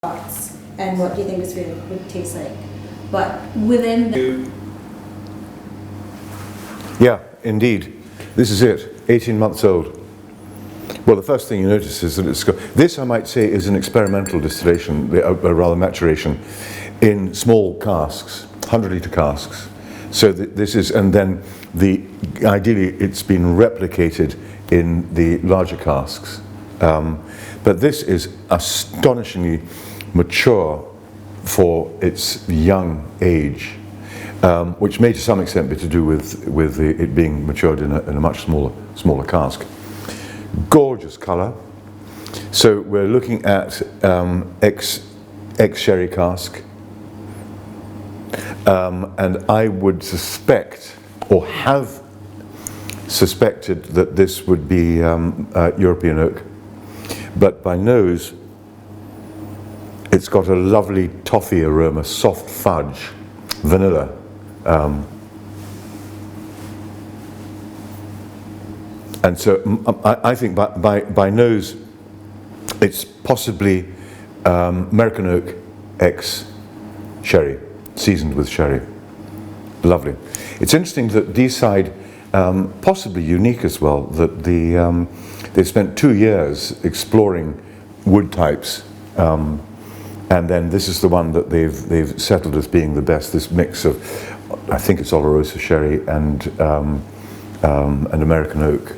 thoughts and what do you think this really would taste like? But within the... Yeah, indeed. This is it, 18 months old. Well, the first thing you notice is that it's got, this I might say is an experimental distillation, rather maturation, in small casks, 100-litre casks. So this is, and then ideally it's been replicated in the larger casks. But this is astonishingly mature for its young age, which may to some extent be to do with it being matured in a much smaller cask. Gorgeous colour. So we're looking at ex-sherry cask, and I would suspect, or have suspected, that this would be European oak. But by nose, it's got a lovely toffee aroma, soft fudge, vanilla. And so I think by nose, it's possibly American oak ex-sherry, seasoned with sherry. Lovely. It's interesting that Deeside, possibly unique as well, that they spent 2 years exploring wood types, and then this is the one that they've settled as being the best. This mix of, I think it's Oloroso sherry and American oak,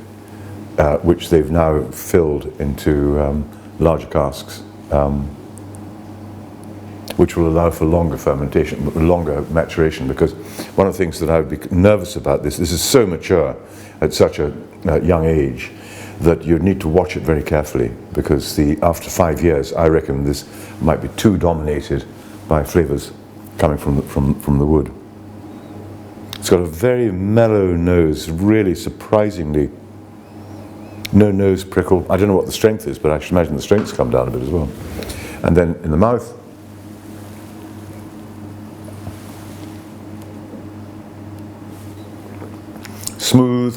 which they've now filled into larger casks, which will allow for longer fermentation, longer maturation. Because one of the things that I would be nervous about this is so mature at such a young age, that you need to watch it very carefully, because after 5 years, I reckon this might be too dominated by flavours coming from the wood. It's got a very mellow nose, really surprisingly. No nose prickle. I don't know what the strength is, but I should imagine the strength's come down a bit as well. And then in the mouth, smooth,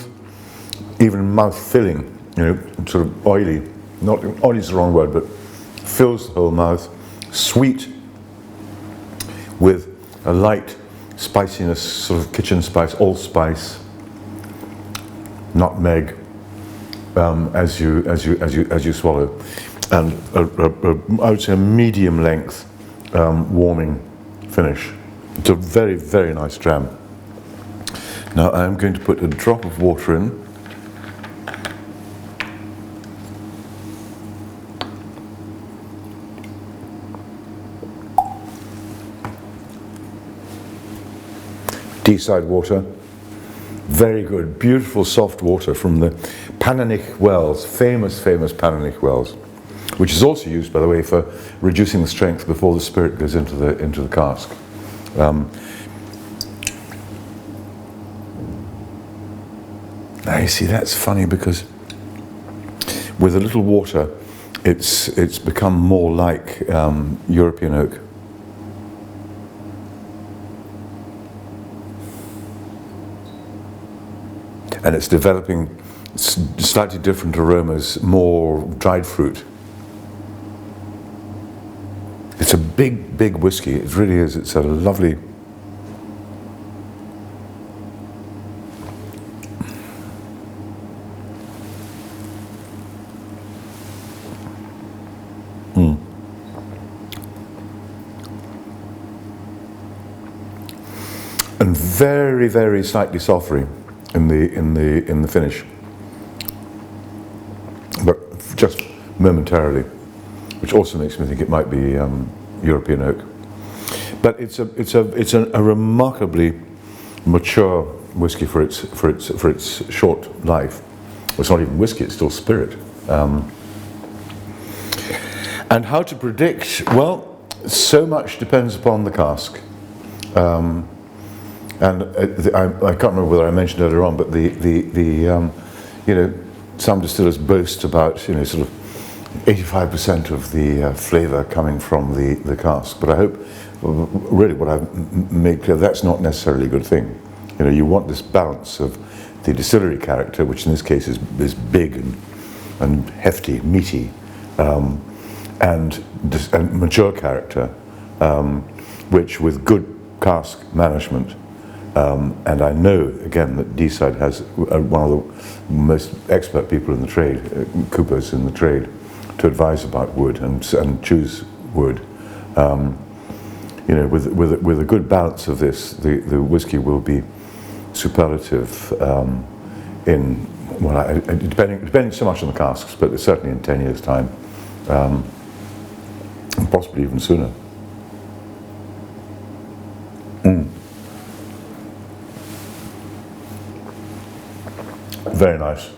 even mouth-filling. You know, sort of oily. Not oily is the wrong word, but fills the whole mouth. Sweet, with a light spiciness, sort of kitchen spice, allspice, nutmeg, as you swallow, and I would say a medium length warming finish. It's a very, very nice dram. Now I'm going to put a drop of water in. Deeside water, very good, beautiful soft water from the Pananich wells, famous Pananich wells, which is also used, by the way, for reducing the strength before the spirit goes into the cask. Now you see, that's funny, because with a little water, it's become more like European oak. And it's developing slightly different aromas, more dried fruit. It's a big whiskey. It really is. It's a lovely. And very slightly sulphury in the finish, but just momentarily, which also makes me think it might be European oak. But it's a remarkably mature whiskey for its short life. Well, it's not even whiskey; it's still spirit. And how to predict? Well, so much depends upon the cask. And I can't remember whether I mentioned earlier on, but you know, some distillers boast about, you know, sort of 85% of the flavour coming from the cask. But I hope, really, what I've made clear, that's not necessarily a good thing. You know, you want this balance of the distillery character, which in this case is big and hefty, meaty, and mature character, which with good cask management, and I know again that Deeside has one of the most expert people in the trade, coopers in the trade, to advise about wood and choose wood. You know, with a good balance of this, the whiskey will be superlative in, well, depending so much on the casks, but certainly in 10 years' time, and possibly even sooner. Very nice.